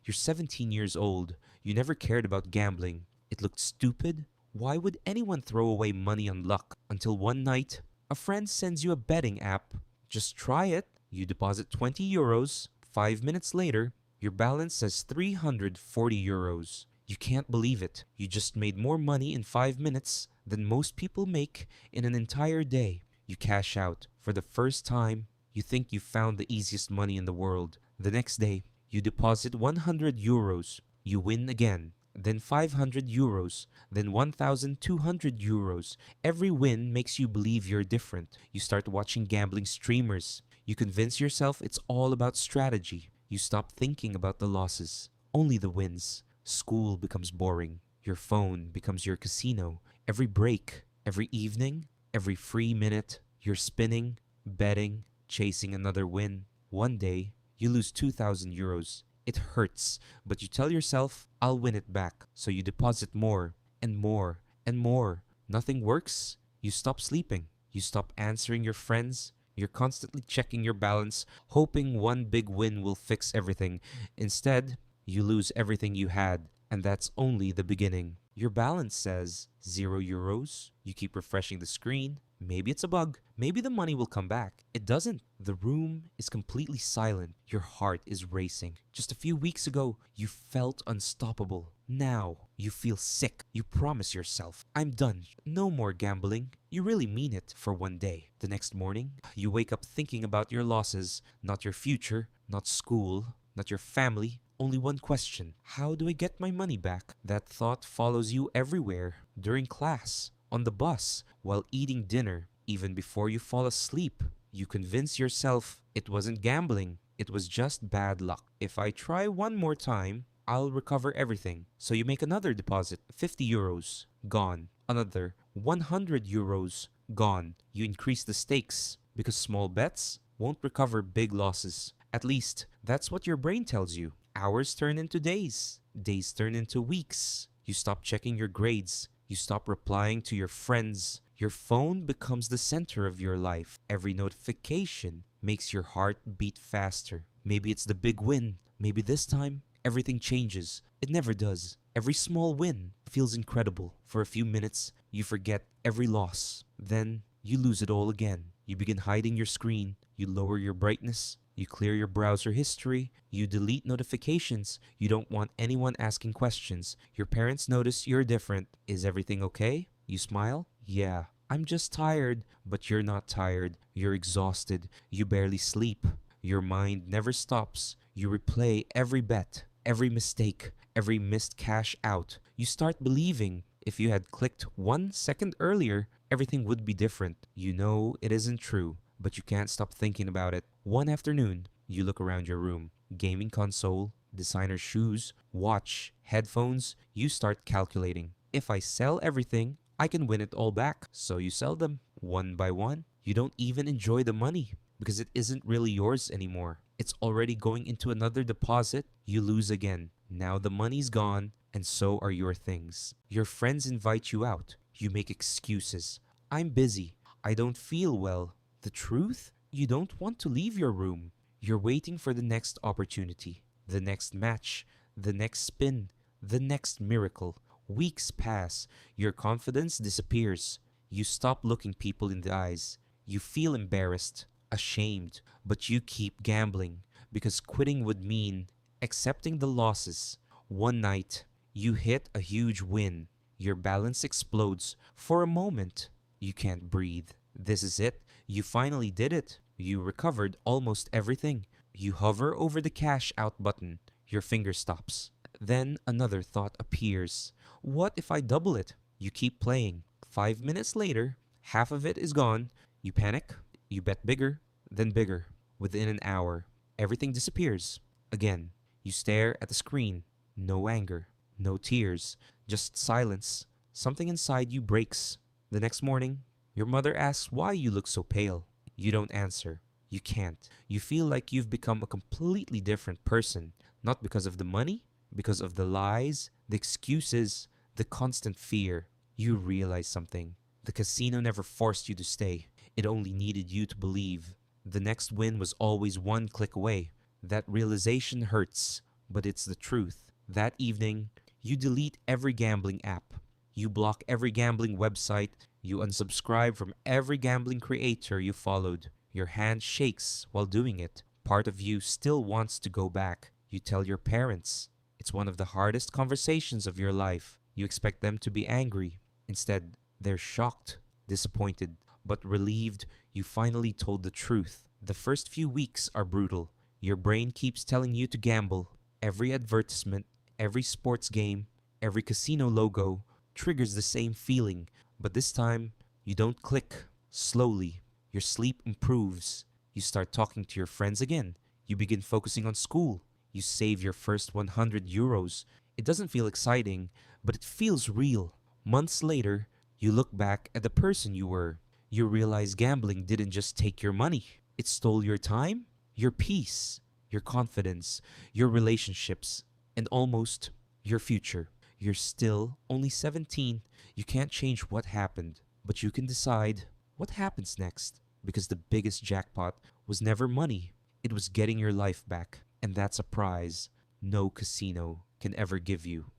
You're 17 years old. You never cared about gambling. It looked stupid. Why would anyone throw away money on luck? Until one night, a friend sends you a betting app. Just try it. You deposit 20 euros. 5 minutes later, your balance says 340 euros. You can't believe it. You just made more money in 5 minutes than most people make in an entire day. You cash out. For the first time, you think you found the easiest money in the world. The next day, you deposit 100 euros. You win again. Then 500 euros. Then 1,200 euros. Every win makes you believe you're different. You start watching gambling streamers. You convince yourself it's all about strategy. You stop thinking about the losses, only the wins. School becomes boring. Your phone becomes your casino. Every break, every evening, every free minute, you're spinning, betting, chasing another win. One day, you lose 2,000 euros. It hurts, but you tell yourself, I'll win it back. So you deposit more and more and more. Nothing works. You stop sleeping. You stop answering your friends. You're constantly checking your balance, hoping one big win will fix everything. Instead, you lose everything you had, and that's only the beginning. Your balance says 0 euros. You keep refreshing the screen. Maybe it's a bug. Maybe the money will come back. It doesn't. The room is completely silent. Your heart is racing. Just a few weeks ago, you felt unstoppable. Now, you feel sick. You promise yourself, I'm done. No more gambling. You really mean it for one day. The next morning, you wake up thinking about your losses, not your future, not school, not your family. Only one question. How do I get my money back? That thought follows you everywhere. During class, on the bus, while eating dinner, even before you fall asleep. You convince yourself it wasn't gambling. It was just bad luck. If I try one more time, I'll recover everything. So you make another deposit. 50 euros. Gone. Another 100 euros. Gone. You increase the stakes because small bets won't recover big losses. At least, that's what your brain tells you. Hours turn into days. Days turn into weeks. You stop checking your grades. You stop replying to your friends. Your phone becomes the center of your life. Every notification makes your heart beat faster. Maybe it's the big win. Maybe this time, everything changes. It never does. Every small win feels incredible. For a few minutes, you forget every loss. Then, you lose it all again. You begin hiding your screen. You lower your brightness. You clear your browser history. You delete notifications. You don't want anyone asking questions. Your parents notice you're different. Is everything okay? You smile. Yeah, I'm just tired. But you're not tired. You're exhausted. You barely sleep. Your mind never stops. You replay every bet, every mistake, every missed cash out. You start believing if you had clicked 1 second earlier, everything would be different. You know it isn't true, but you can't stop thinking about it. One afternoon, you look around your room. Gaming console, designer shoes, watch, headphones. You start calculating. If I sell everything, I can win it all back. So you sell them one by one. You don't even enjoy the money because it isn't really yours anymore. It's already going into another deposit. You lose again. Now the money's gone, and so are your things. Your friends invite you out. You make excuses. I'm busy. I don't feel well. The truth? You don't want to leave your room. You're waiting for the next opportunity, the next match, the next spin, the next miracle. Weeks pass. Your confidence disappears. You stop looking people in the eyes. You feel embarrassed, ashamed, but you keep gambling because quitting would mean accepting the losses. One night, you hit a huge win. Your balance explodes. For a moment, you can't breathe. This is it. You finally did it. You recovered almost everything. You hover over the cash out button. Your finger stops. Then another thought appears. What if I double it? You keep playing. 5 minutes later, half of it is gone. You panic. You bet bigger, then bigger. Within an hour, everything disappears. Again, you stare at the screen. No anger, no tears, just silence. Something inside you breaks. The next morning, your mother asks why you look so pale. You don't answer. You can't. You feel like you've become a completely different person. Not because of the money, because of the lies, the excuses, the constant fear. You realize something. The casino never forced you to stay. It only needed you to believe. The next win was always one click away. That realization hurts, but it's the truth. That evening, you delete every gambling app. You block every gambling website. You unsubscribe from every gambling creator you followed. Your hand shakes while doing it. Part of you still wants to go back. You tell your parents. It's one of the hardest conversations of your life. You expect them to be angry. Instead, they're shocked, disappointed, but relieved you finally told the truth. The first few weeks are brutal. Your brain keeps telling you to gamble. Every advertisement, every sports game, every casino logo triggers the same feeling. But this time, you don't click. Slowly, your sleep improves. You start talking to your friends again. You begin focusing on school. You save your first 100 euros. It doesn't feel exciting, but it feels real. Months later, you look back at the person you were. You realize gambling didn't just take your money, it stole your time, your peace, your confidence, your relationships, and almost your future. You're still only 17. You can't change what happened, but you can decide what happens next. Because the biggest jackpot was never money, it was getting your life back. And that's a prize no casino can ever give you.